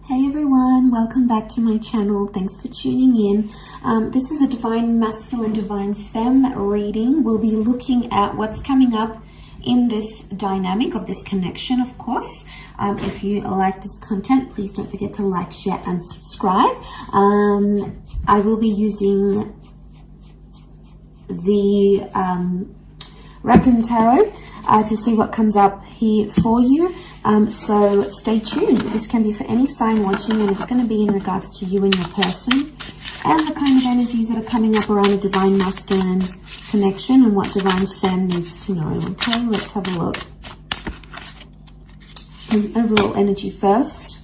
Hey everyone, welcome back to my channel. Thanks for tuning in. This is a Divine Masculine, Divine Femme reading. We'll be looking at what's coming up in this dynamic of this connection, of course. If you like this content, please don't forget to like, share, and subscribe. I will be using the Reckon Tarot to see what comes up here for you. So stay tuned. This can be for any sign watching, and it's going to be in regards to you and your person and the kind of energies that are coming up around a Divine Masculine connection and what Divine Femme needs to know. Okay, let's have a look. Overall energy first.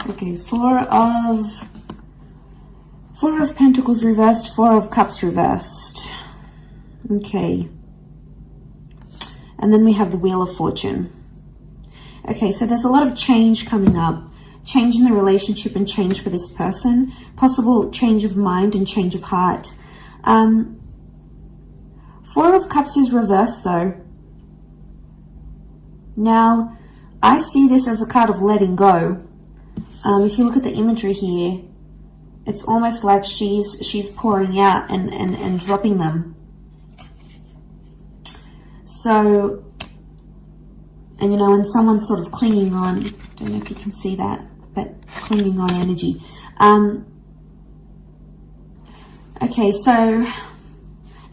Okay, Four of Pentacles reversed, Four of Cups reversed. Okay. And then we have the Wheel of Fortune. Okay, so there's a lot of change coming up. Change in the relationship and change for this person. Possible change of mind and change of heart. Four of Cups is reversed though. Now, I see this as a card of letting go. If you look at the imagery here, it's almost like she's pouring out and dropping them. So, and you know, when someone's sort of clinging on, don't know if you can see that clinging on energy. Okay, so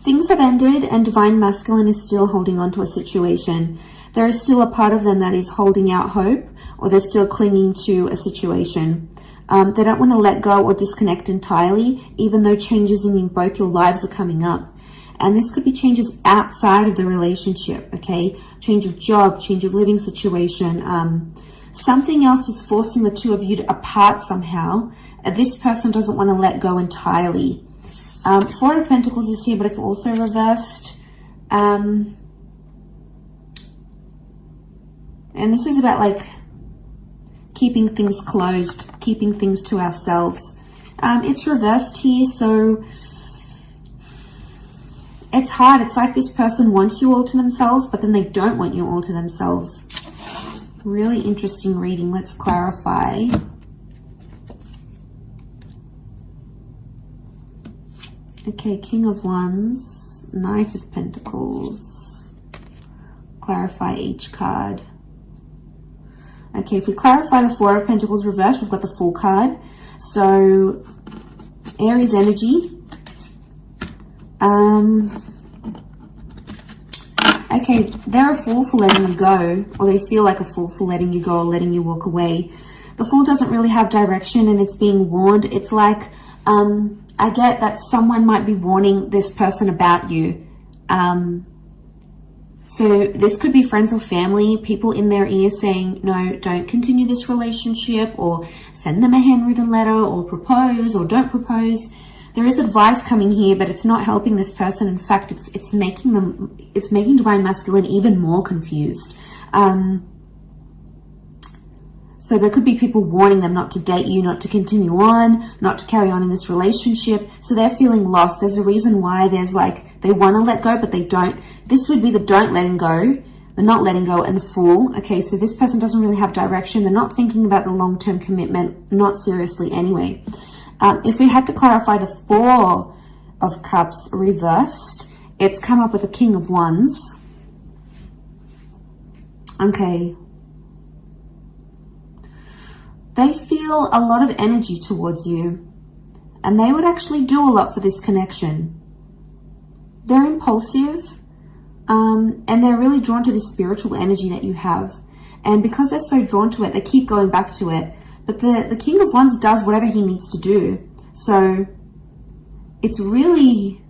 things have ended and Divine Masculine is still holding on to a situation. There is still a part of them that is holding out hope, or they're still clinging to a situation. They don't want to let go or disconnect entirely, even though changes in both your lives are coming up. And this could be changes outside of the relationship, okay? Change of job, change of living situation. Something else is forcing the two of you apart somehow. This person doesn't want to let go entirely. Four of Pentacles is here, but it's also reversed. And this is about like keeping things closed, keeping things to ourselves. It's reversed here, so it's hard. It's like this person wants you all to themselves, but then they don't want you all to themselves. Really interesting reading. Let's clarify. Okay, King of Wands, Knight of Pentacles. Clarify each card. Okay, if we clarify the Four of Pentacles reversed, we've got the Fool card. So, Aries energy. Okay, they're a fool for letting you go, or they feel like a fool for letting you go or letting you walk away. The Fool doesn't really have direction and it's being warned. It's like, I get that someone might be warning this person about you. So this could be friends or family, people in their ear saying, no, don't continue this relationship, or send them a handwritten letter, or propose, or don't propose. There is advice coming here, but it's not helping this person. In fact, it's making Divine Masculine even more confused. So there could be people warning them not to date you, not to continue on, not to carry on in this relationship. So they're feeling lost. There's a reason why there's like, they want to let go, but they don't. This would be the don't letting go, the not letting go, and the Fool. Okay, so this person doesn't really have direction. They're not thinking about the long-term commitment, not seriously anyway. If we had to clarify the Four of Cups reversed, it's come up with a King of Wands. Okay. They feel a lot of energy towards you, and they would actually do a lot for this connection. They're impulsive, and they're really drawn to this spiritual energy that you have. And because they're so drawn to it, they keep going back to it. But the King of Wands does whatever he needs to do. So it's really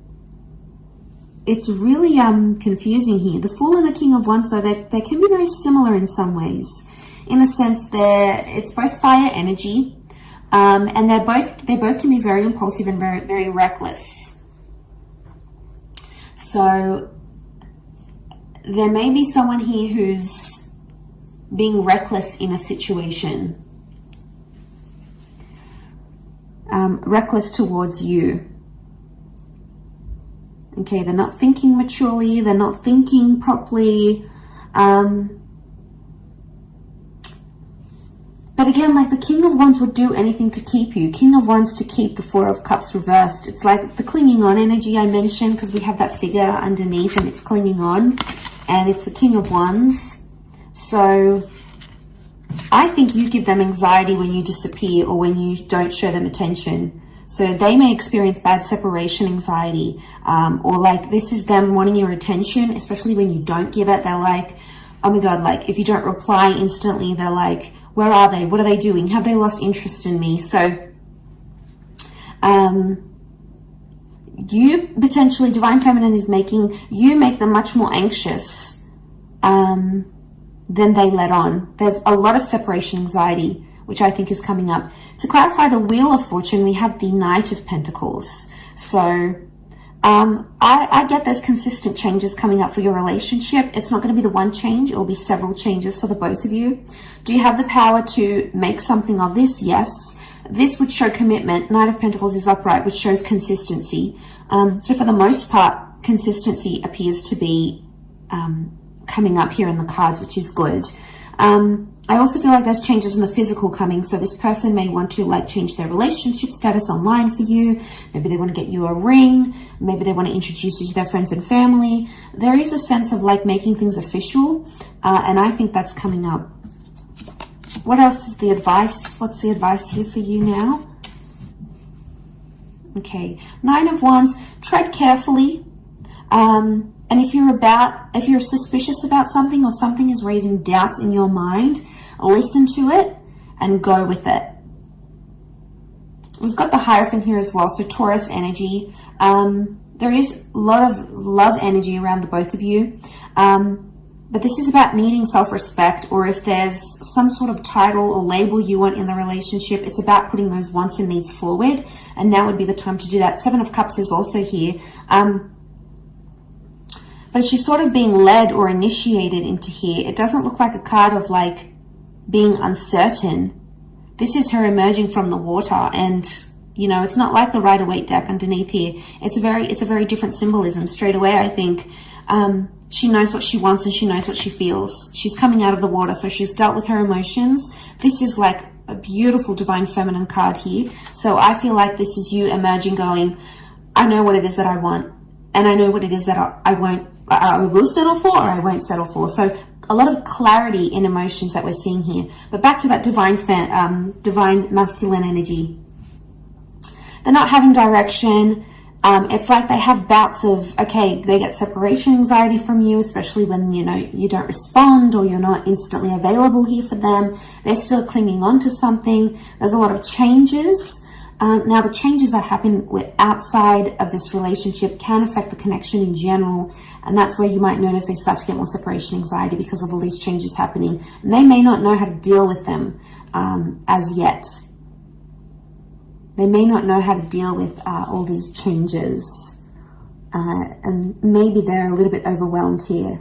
confusing here. The Fool and the King of Wands, though, they can be very similar in some ways. In a sense, it's both fire energy, and they both can be very impulsive and very, very reckless. So there may be someone here who's being reckless in a situation. Reckless towards you. Okay, they're not thinking maturely, they're not thinking properly. But again, like the King of Wands would do anything to keep you. King of Wands to keep the Four of Cups reversed. It's like the clinging on energy I mentioned, because we have that figure underneath and it's clinging on. And it's the King of Wands. So I think you give them anxiety when you disappear or when you don't show them attention. So they may experience bad separation anxiety, or like this is them wanting your attention, especially when you don't give it. They're like, oh my God, like if you don't reply instantly, they're like, where are they? What are they doing? Have they lost interest in me? So you potentially, Divine Feminine is making you make them much more anxious than they let on. There's a lot of separation anxiety, which I think is coming up. To clarify the Wheel of Fortune, we have the Knight of Pentacles. So I get there's consistent changes coming up for your relationship. It's not going to be the one change. It will be several changes for the both of you. Do you have the power to make something of this? Yes. This would show commitment. Knight of Pentacles is upright, which shows consistency. So for the most part, consistency appears to be coming up here in the cards, which is good. I also feel like there's changes in the physical coming. So this person may want to like change their relationship status online for you. Maybe they want to get you a ring. Maybe they want to introduce you to their friends and family. There is a sense of like making things official. And I think that's coming up. What else is the advice? What's the advice here for you now? Okay. Nine of Wands. Tread carefully. And if you're suspicious about something or something is raising doubts in your mind, listen to it and go with it. We've got the Hierophant here as well, so Taurus energy. There is a lot of love energy around the both of you. But this is about needing self-respect, or if there's some sort of title or label you want in the relationship, it's about putting those wants and needs forward. And now would be the time to do that. Seven of Cups is also here. But she's sort of being led or initiated into here. It doesn't look like a card of like being uncertain. This is her emerging from the water, and you know, it's not like the Rider-Waite deck underneath here. It's a very different symbolism. Straight away, I think she knows what she wants and she knows what she feels. She's coming out of the water, so she's dealt with her emotions. This is like a beautiful Divine Feminine card here. So I feel like this is you emerging, going, I know what it is that I want, and I know what it is that I will settle for, or I won't settle for. So a lot of clarity in emotions that we're seeing here. But back to that divine masculine energy. They're not having direction. It's like they have bouts of, okay, they get separation anxiety from you, especially when, you know, you don't respond or you're not instantly available here for them. They're still clinging on to something. There's a lot of changes. Now, the changes that happen outside of this relationship can affect the connection in general. And that's where you might notice they start to get more separation anxiety because of all these changes happening. And they may not know how to deal with them as yet. They may not know how to deal with all these changes. And maybe they're a little bit overwhelmed here.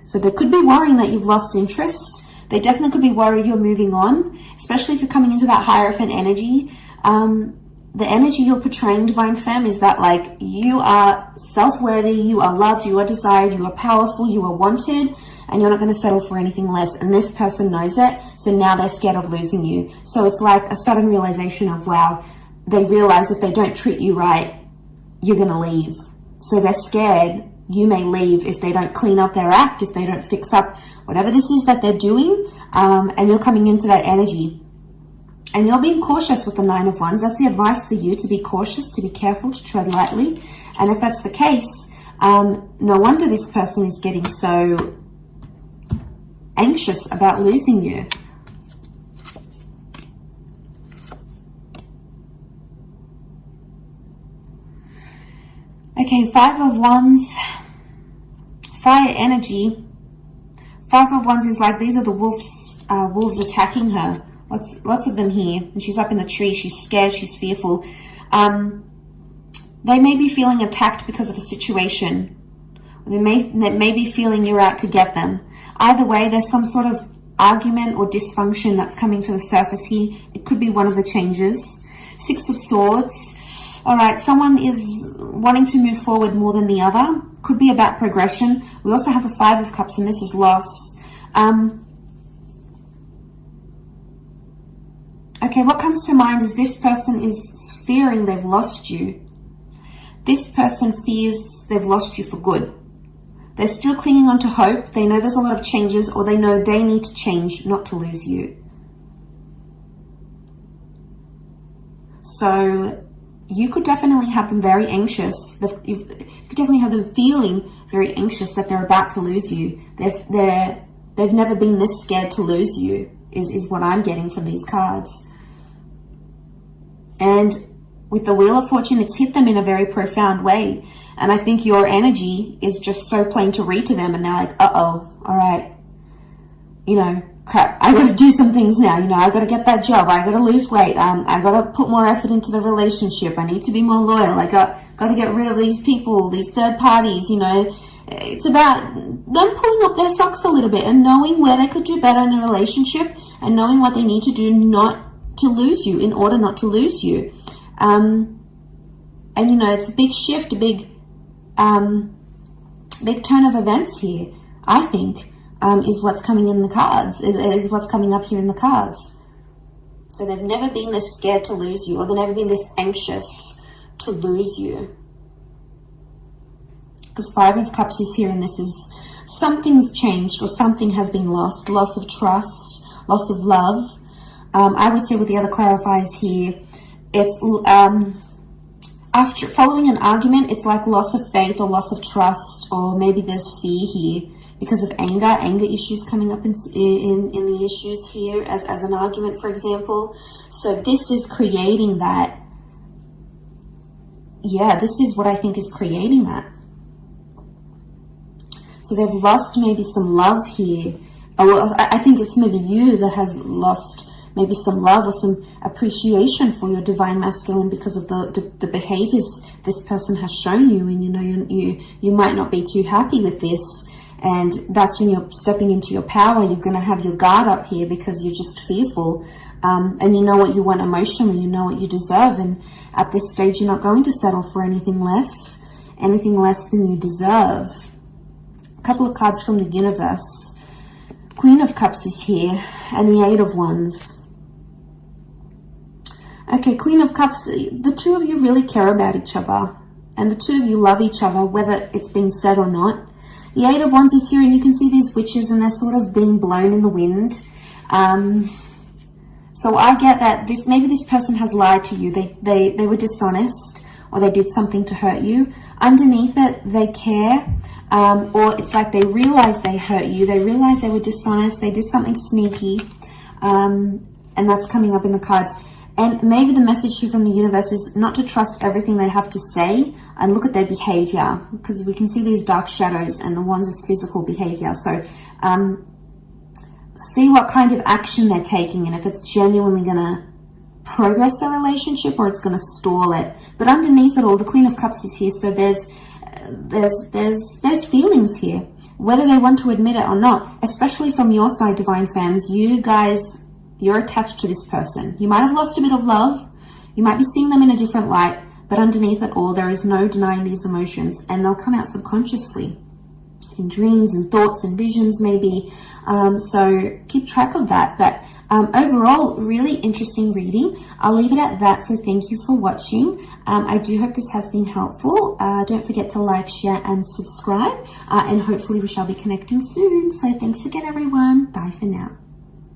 So they could be worrying that you've lost interest. They definitely could be worried you're moving on, especially if you're coming into that Hierophant energy. The energy you're portraying, Divine Femme, is that like you are self-worthy, you are loved, you are desired, you are powerful, you are wanted, and you're not going to settle for anything less. And this person knows it, so now they're scared of losing you. So it's like a sudden realization of, wow, they realize if they don't treat you right, you're going to leave. So they're scared you may leave if they don't clean up their act, if they don't fix up whatever this is that they're doing, and you're coming into that energy. And you're being cautious with the Nine of Wands. That's the advice for you, to be cautious, to be careful, to tread lightly. And if that's the case, no wonder this person is getting so anxious about losing you. Okay, Five of Wands, fire energy. Five of Wands is like, these are the wolves attacking her. Lots of them here. And she's up in the tree. She's scared. She's fearful. They may be feeling attacked because of a situation. They may be feeling you're out to get them. Either way, there's some sort of argument or dysfunction that's coming to the surface here. It could be one of the changes. Six of Swords. All right, someone is wanting to move forward more than the other. Could be about progression. We also have the Five of Cups, and this is loss. Okay, what comes to mind is this person is fearing they've lost you. This person fears they've lost you for good. They're still clinging on to hope. They know there's a lot of changes, or they know they need to change not to lose you. So you could definitely have them very anxious. You could definitely have them feeling very anxious that they're about to lose you. They've never been this scared to lose you, is what I'm getting from these cards. And with the Wheel of Fortune, it's hit them in a very profound way. And I think your energy is just so plain to read to them. And they're like, uh-oh, all right. You know, crap, I got to do some things now. You know, I got to get that job. I got to lose weight. I got to put more effort into the relationship. I need to be more loyal. I got to get rid of these people, these third parties, you know. It's about them pulling up their socks a little bit and knowing where they could do better in the relationship and knowing what they need to do not to lose you, in order not to lose you. And, you know, it's a big shift, a big turn of events here, I think, is what's coming in the cards, is what's coming up here in the cards. So they've never been this scared to lose you, or they've never been this anxious to lose you. Because Five of Cups is here, and this is something's changed, or something has been lost. Loss of trust, loss of love. I would say with the other clarifiers here, it's after following an argument, it's like loss of faith or loss of trust, or maybe there's fear here because of anger issues coming up in the issues here as an argument, for example. So this is creating that. Yeah, this is what I think is creating that. So they've lost maybe some love here. Or I think it's maybe you that has lost maybe some love or some appreciation for your divine masculine because of the behaviors this person has shown you. And, you know, you might not be too happy with this. And that's when you're stepping into your power. You're going to have your guard up here because you're just fearful. And you know what you want emotionally. You know what you deserve. And at this stage, you're not going to settle for anything less than you deserve. A couple of cards from the universe. Queen of Cups is here, and the Eight of Wands. Okay, Queen of Cups, the two of you really care about each other, and the two of you love each other, whether it's been said or not. The Eight of Wands is here, and you can see these witches, and they're sort of being blown in the wind. So I get that maybe this person has lied to you. They were dishonest, or they did something to hurt you. Underneath it, they care. Or it's like they realize they hurt you. They realize they were dishonest. They did something sneaky. And that's coming up in the cards. And maybe the message here from the universe is not to trust everything they have to say and look at their behavior, because we can see these dark shadows, and the Wands is physical behavior. So see what kind of action they're taking, and if it's genuinely going to progress the relationship or it's going to stall it. But underneath it all, the Queen of Cups is here. So there's feelings here, whether they want to admit it or not, especially from your side, divine femmes. You guys, you're attached to this person. You might have lost a bit of love. You might be seeing them in a different light, but underneath it all, there is no denying these emotions, and they'll come out subconsciously in dreams and thoughts and visions maybe. So keep track of that. But overall, really interesting reading. I'll leave it at that. So thank you for watching. I do hope this has been helpful. Don't forget to like, share, and subscribe. And hopefully we shall be connecting soon. So thanks again, everyone. Bye for now.